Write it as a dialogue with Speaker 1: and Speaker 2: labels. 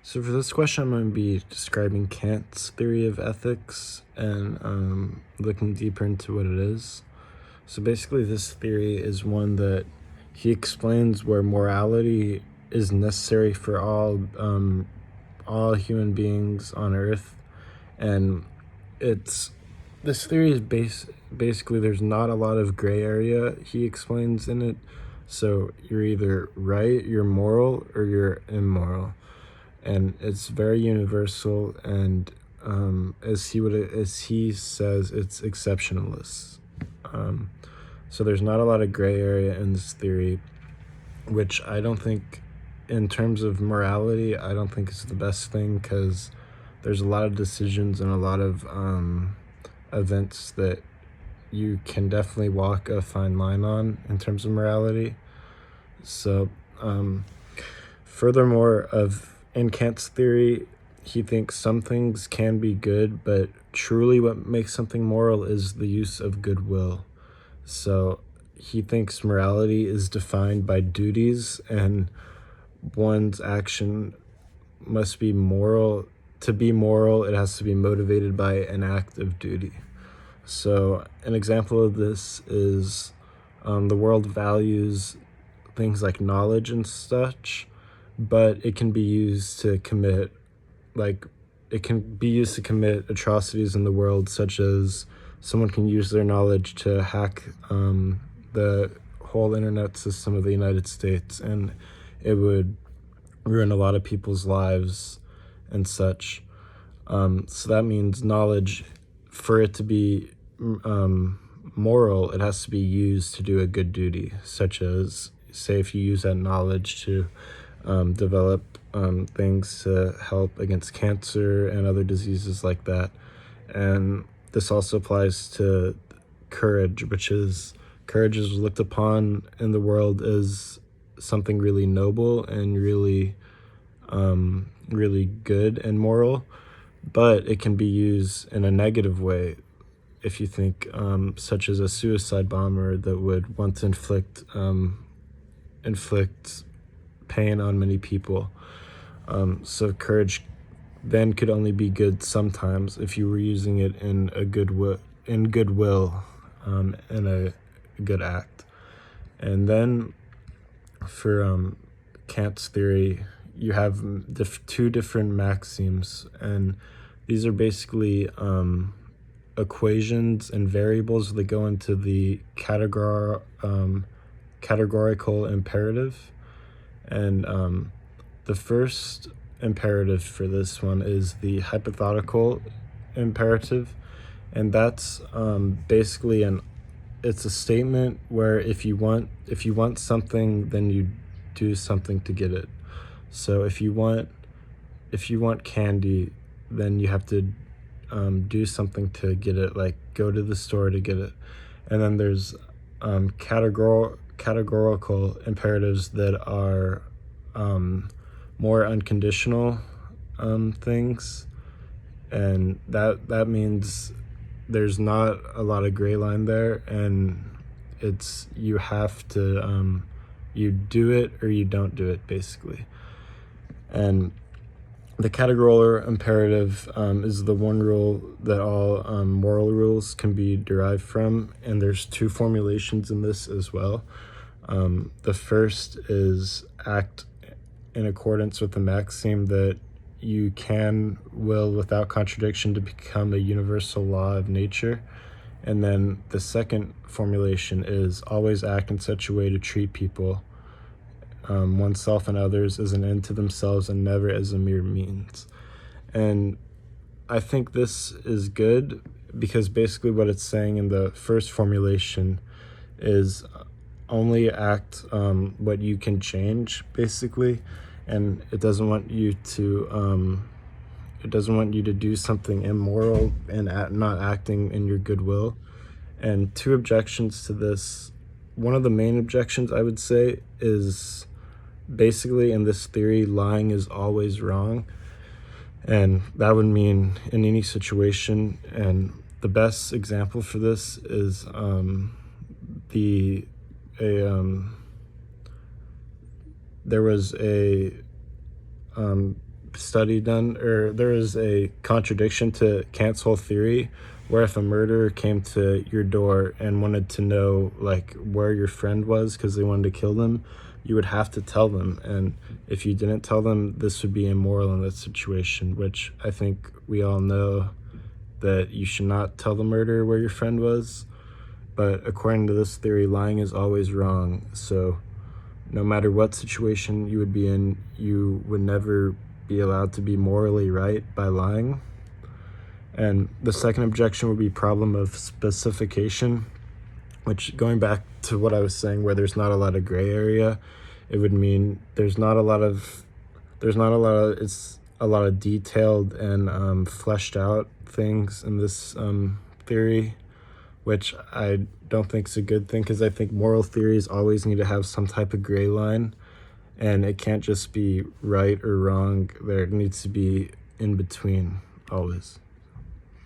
Speaker 1: So for this question, I'm going to be describing Kant's theory of ethics and looking deeper into what it is. So basically, this theory is one that he explains where morality is necessary for all human beings on Earth, and it's this theory is basically there's not a lot of gray area. He explains in it, so you're either right, you're moral, or you're immoral, and it's very universal, and as he says, it's exceptionalist. So there's not a lot of gray area in this theory, which I don't think, in terms of morality, I don't think is the best thing, because there's a lot of decisions and a lot of events that you can definitely walk a fine line on in terms of morality. So furthermore, in Kant's theory, he thinks some things can be good, but truly what makes something moral is the use of goodwill. So he thinks morality is defined by duties, and one's action must be moral. To be moral, it has to be motivated by an act of duty. So an example of this is the world values things like knowledge and such, but it can be used to commit atrocities in the world, such as someone can use their knowledge to hack the whole internet system of the United States, and it would ruin a lot of people's lives and such. So that means knowledge, for it to be moral, it has to be used to do a good duty, such as, say, if you use that knowledge to develop things to help against cancer and other diseases like that. And this also applies to courage, courage is looked upon in the world as something really noble and really good and moral, but it can be used in a negative way. If you think such as a suicide bomber that would want to inflict pain on many people. So courage then could only be good sometimes if you were using it in goodwill, in a good act. And then for Kant's theory, you have two different maxims, and these are basically equations and variables that go into the categorical imperative. And the first imperative for this one is the hypothetical imperative, and that's basically it's a statement where if you want something, then you do something to get it. So if you want candy, then you have to do something to get it, like go to the store to get it. And then there's categorical imperatives that are more unconditional things, and that means there's not a lot of gray line there, and it's you have to you do it or you don't do it, basically. And the categorical imperative is the one rule that all moral rules can be derived from, and there's two formulations in this as well. The first is act in accordance with the maxim that you can will without contradiction to become a universal law of nature. And then the second formulation is always act in such a way to treat people, oneself and others, as an end to themselves and never as a mere means. And I think this is good because basically what it's saying in the first formulation is only act what you can change, basically, and it doesn't want you to do something immoral and not acting in your goodwill. And two objections to this. One of the main objections, I would say, is basically in this theory, lying is always wrong, and that would mean in any situation. And the best example for this is there was a study done, or there is a contradiction to Kant's whole theory, where if a murderer came to your door and wanted to know like where your friend was because they wanted to kill them, you would have to tell them. And if you didn't tell them, this would be immoral in that situation, which I think we all know that you should not tell the murderer where your friend was. But according to this theory, lying is always wrong. So no matter what situation you would be in, you would never be allowed to be morally right by lying. And the second objection would be problem of specification, which, going back to what I was saying, where there's not a lot of gray area, it would mean it's a lot of detailed and fleshed out things in this theory, which I don't think is a good thing, because I think moral theories always need to have some type of gray line, and it can't just be right or wrong. There needs to be in between always.